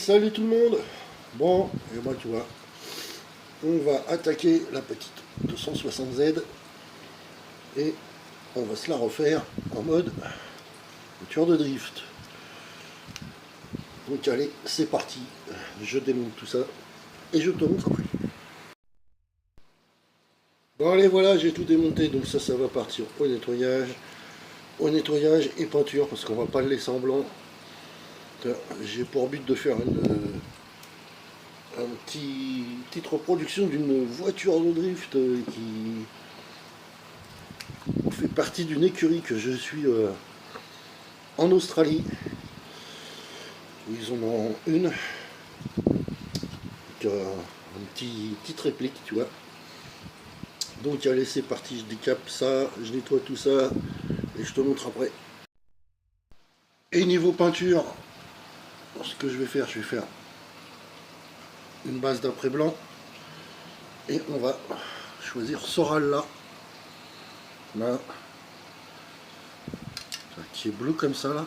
salut tout le monde. Bon, et moi tu vois, on va attaquer la petite 260Z et on va se la refaire en mode voiture de drift. Donc allez, c'est parti, je démonte tout ça et je te montre après. Bon allez, voilà, j'ai tout démonté, donc ça va partir au nettoyage et peinture, parce qu'on va pas le laisser en blanc. J'ai pour but de faire petite reproduction d'une voiture de drift qui fait partie d'une écurie que je suis en Australie. Ils en ont une, donc, un petite réplique, tu vois. Donc allez, c'est parti, je décape ça, je nettoie tout ça et je te montre après. Et niveau peinture, ce que je vais faire une base d'après blanc et on va choisir ce râle là, qui est bleu comme ça là.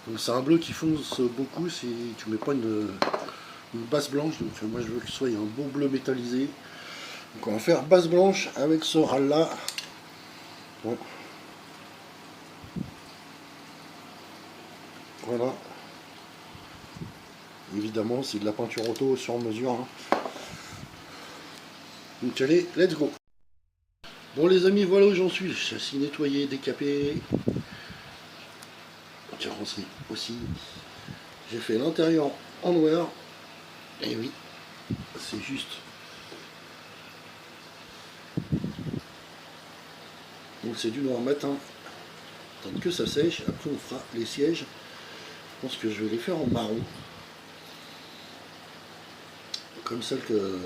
Donc c'est un bleu qui fonce beaucoup si tu mets pas une base blanche. Donc moi je veux que ce soit un beau bleu métallisé. Donc on va faire base blanche avec ce râle là. Bon. Voilà. Évidemment c'est de la peinture auto sur mesure. Hein. Donc allez, let's go. Bon les amis, voilà où j'en suis. Châssis nettoyé, décapé. Carrosserie aussi. J'ai fait l'intérieur en noir. Et oui, c'est juste. Donc c'est du noir matin. Tant que ça sèche, après on fera les sièges. Je pense que je vais les faire en marron. Comme celle que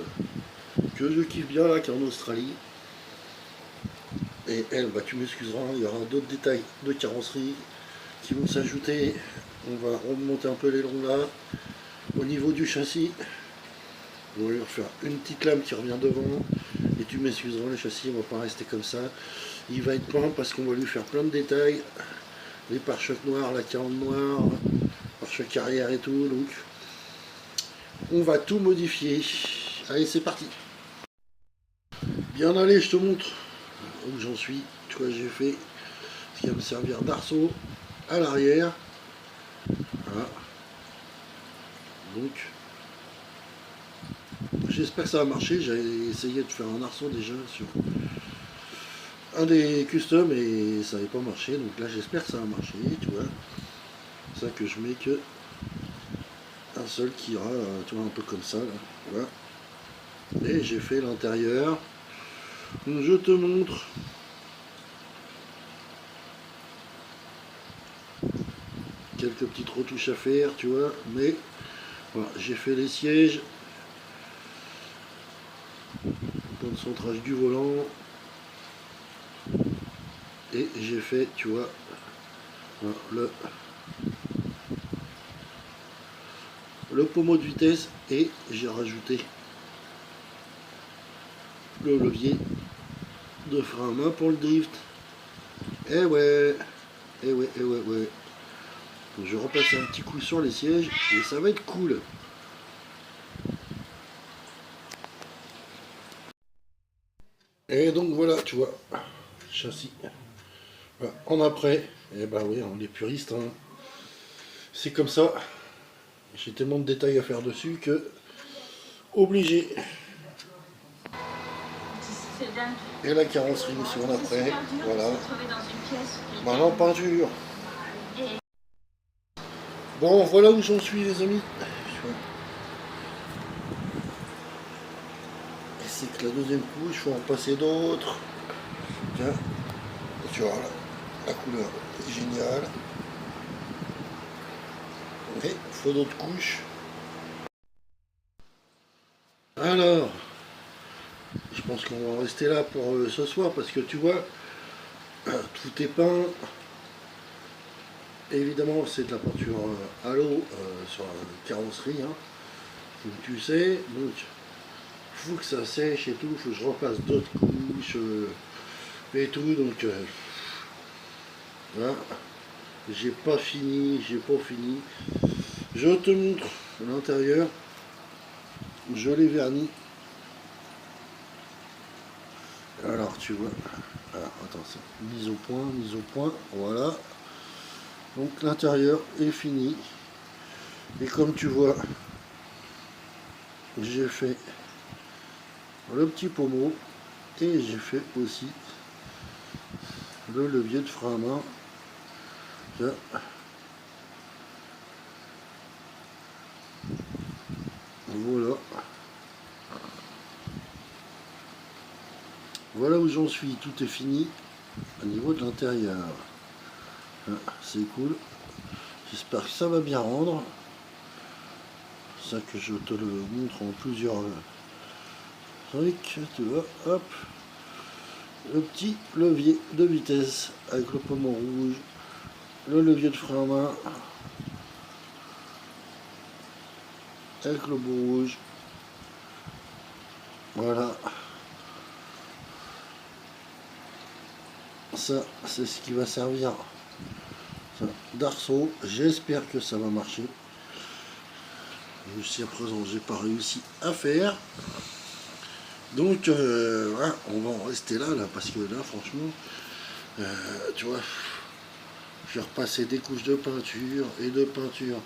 je kiffe bien là, qui est en Australie. Et elle, bah tu m'excuseras, il y aura d'autres détails de carrosserie qui vont s'ajouter. On va remonter un peu les longs là. Au niveau du châssis, on va lui refaire une petite lame qui revient devant. Et tu m'excuseras, le châssis ne va pas rester comme ça. Il va être peint parce qu'on va lui faire plein de détails. Les pare-chocs noirs, la carotte noire, pare-choc arrière et tout. Donc on va tout modifier. Allez, c'est parti. Bien, allez, je te montre où j'en suis. Tu vois, j'ai fait ce qui va me servir d'arceau à l'arrière. Voilà. Donc, j'espère que ça va marcher. J'ai essayé de faire un arceau déjà sur un des customs et ça n'avait pas marché. Donc là, j'espère que ça va marcher. Tu vois, c'est ça que je mets que un seul qui ira, tu vois, un peu comme ça. Là. Voilà. Et j'ai fait l'intérieur. Donc, je te montre. Quelques petites retouches à faire, tu vois, mais voilà, j'ai fait les sièges, le centrage du volant, et j'ai fait, tu vois, voilà, le pommeau de vitesse, et j'ai rajouté le levier de frein à main pour le drift. Et ouais, et ouais, et ouais, ouais. Donc je repasse un petit coup sur les sièges et ça va être cool. Et donc voilà, tu vois, châssis. Voilà. En après, et ben oui, on est puriste, hein. C'est comme ça. J'ai tellement de détails à faire dessus que obligé. Et la carrosserie aussi en après. Voilà. Maintenant peinture. Bon, voilà où j'en suis les amis. Et c'est que la deuxième couche, il faut en passer d'autres. Tiens, tu vois, la couleur est géniale. Et il faut d'autres couches. Alors, je pense qu'on va rester là pour ce soir parce que tu vois, tout est peint. Évidemment, c'est de la peinture à l'eau sur la carrosserie, hein, comme tu sais. Donc, il faut que ça sèche et tout. Il faut que je repasse d'autres couches et tout. Donc, voilà. J'ai pas fini. Je Je te montre l'intérieur. Je l'ai verni. Alors tu vois. Alors, attends, c'est mise au point, voilà. Donc l'intérieur est fini. Et comme tu vois, j'ai fait le petit pommeau et j'ai fait aussi le levier de frein à main. Voilà. Voilà où j'en suis, tout est fini au niveau de l'intérieur. C'est cool. J'espère que ça va bien rendre. C'est ça que je te le montre en plusieurs trucs. Tu vois, hop. Le petit levier de vitesse avec le pommeau rouge. Le levier de frein à main. Avec le bout rouge. Voilà. Ça, c'est ce qui va servir d'arceau. J'espère que ça va marcher. Jusqu'à présent, j'ai pas réussi à faire. Donc, voilà, on va en rester là, parce que là, franchement, tu vois, j'ai repassé des couches de peinture et de peinture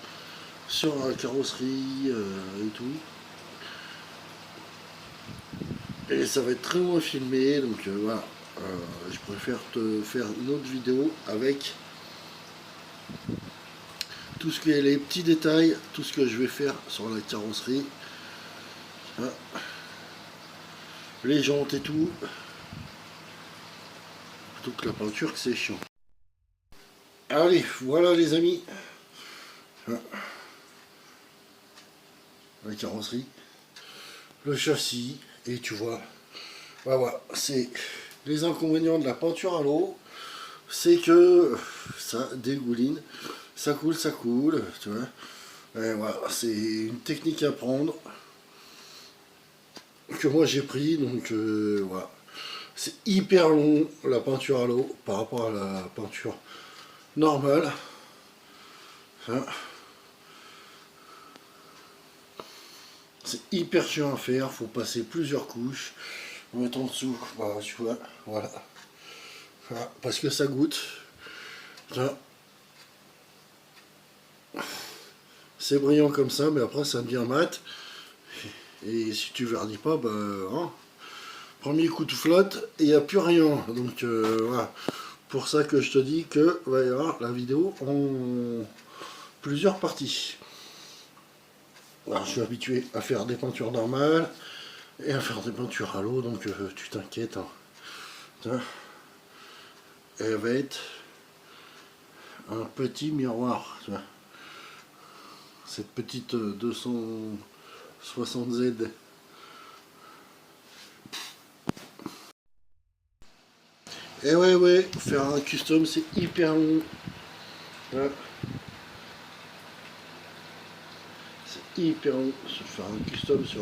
sur la carrosserie et tout. Et ça va être très loin filmé, donc voilà. Je préfère te faire une autre vidéo avec tout ce qui est les petits détails, tout ce que je vais faire sur la carrosserie. Voilà. Les jantes et tout. Plutôt que la peinture, que c'est chiant. Allez, voilà les amis. Voilà. La carrosserie. Le châssis. Et tu vois. Voilà, c'est les inconvénients de la peinture à l'eau. C'est que ça dégouline. Ça coule, tu vois. Et voilà, c'est une technique à prendre. Que moi j'ai pris, donc voilà. C'est hyper long la peinture à l'eau par rapport à la peinture normale. C'est hyper chiant à faire, faut passer plusieurs couches. Mettre en dessous, bah, tu vois, voilà. Voilà, parce que ça goûte. C'est brillant comme ça, mais après ça devient mat. Et si tu verdis pas, bah, hein, premier coup de flotte, et il n'y a plus rien. Donc voilà. Pour ça que je te dis que va y avoir la vidéo en plusieurs parties. Alors, je suis habitué à faire des peintures normales et à faire des peintures à l'eau, donc tu t'inquiètes. Hein. Elle va être un petit miroir. Tu vois. Cette petite 260Z. Et ouais, faire un custom c'est hyper long. Voilà. C'est hyper long. Faire un custom sur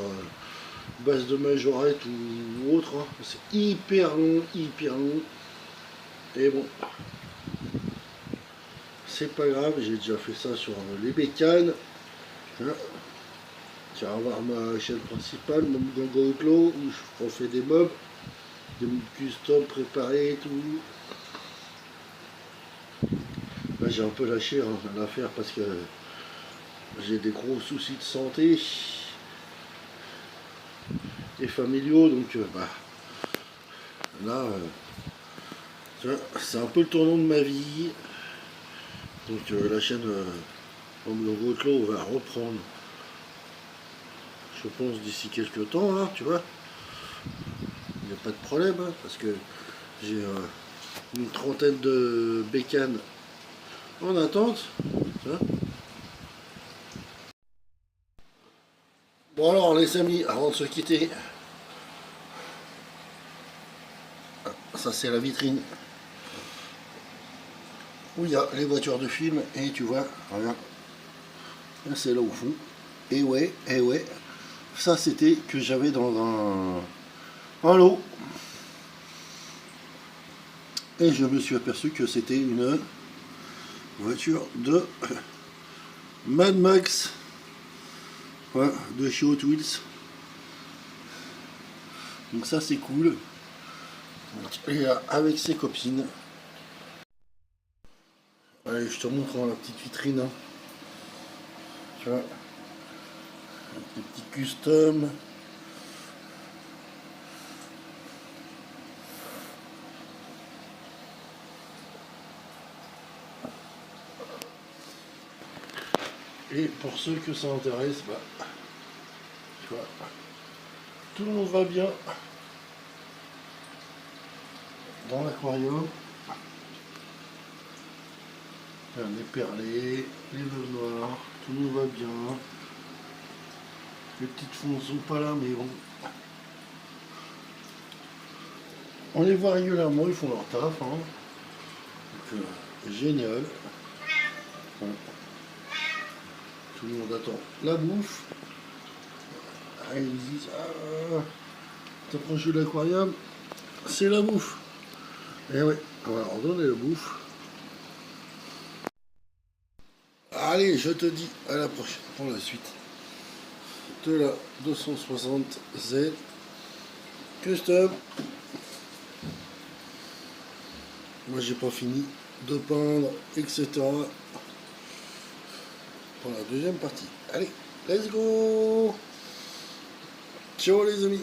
base de majorette ou autre, hein. C'est hyper long. Et bon, c'est pas grave, j'ai déjà fait ça sur les bécanes. Voilà. Tu vas voir ma chaîne principale, mon Gango Outlaw, où on fait des mobs, des mobs custom préparés et tout. Là j'ai un peu lâché l'affaire parce que j'ai des gros soucis de santé et familiaux, donc bah, là c'est un peu le tournant de ma vie. Donc la chaîne Mon Gango Outlaw va reprendre, je pense, d'ici quelques temps, là, tu vois. Il n'y a pas de problème, hein, parce que j'ai une trentaine de bécanes en attente. Hein. Bon alors les amis, avant de se quitter, ça c'est la vitrine où il y a les voitures de film et tu vois, regarde, c'est là au fond. Et ouais, ça c'était que j'avais dans un lot. Et je me suis aperçu que c'était une voiture de Mad Max, voilà, de chez Hot Wheels. Donc ça c'est cool. Et avec ses copines. Allez, je te montre dans la petite vitrine. Hein. Tu vois, avec les petits customs. Et pour ceux que ça intéresse, bah, tu vois, tout le monde va bien dans l'aquarium. Les perlés, les veuves noires, tout le monde va bien. Les petites fonds sont pas là, mais bon. On les voit régulièrement, ils font leur taf. Hein. Donc, génial. Bon. Tout le monde attend la bouffe. Ah, ils disent, ah, t'approches de l'aquarium, c'est la bouffe. Et ouais, on va leur donner la bouffe. Allez, je te dis à la prochaine pour la suite de la 260Z Custom. Moi j'ai pas fini de peindre, etc. pour la deuxième partie. Allez, let's go. Ciao les amis.